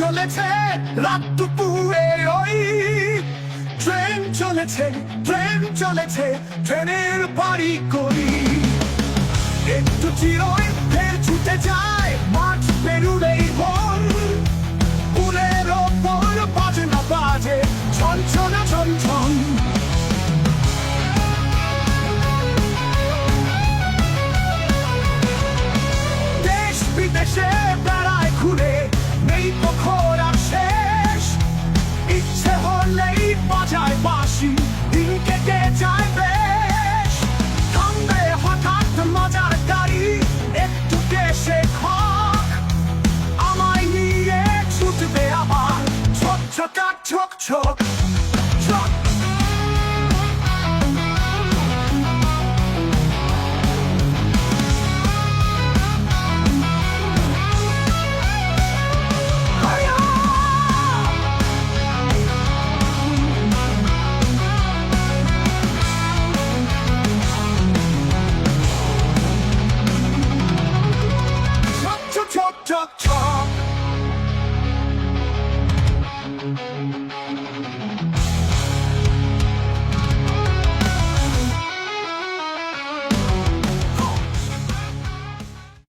চলেছে রাত দুপুরে ওই ট্রেন চলেছে ট্রেনের বাড়ি করি একটু চিরই ফের ছুটে যায় মাঠ পেরুলেই ভোর পুলের ওপর বাজে না বাজে ছনছনা ছনছন দেশ বিদেশে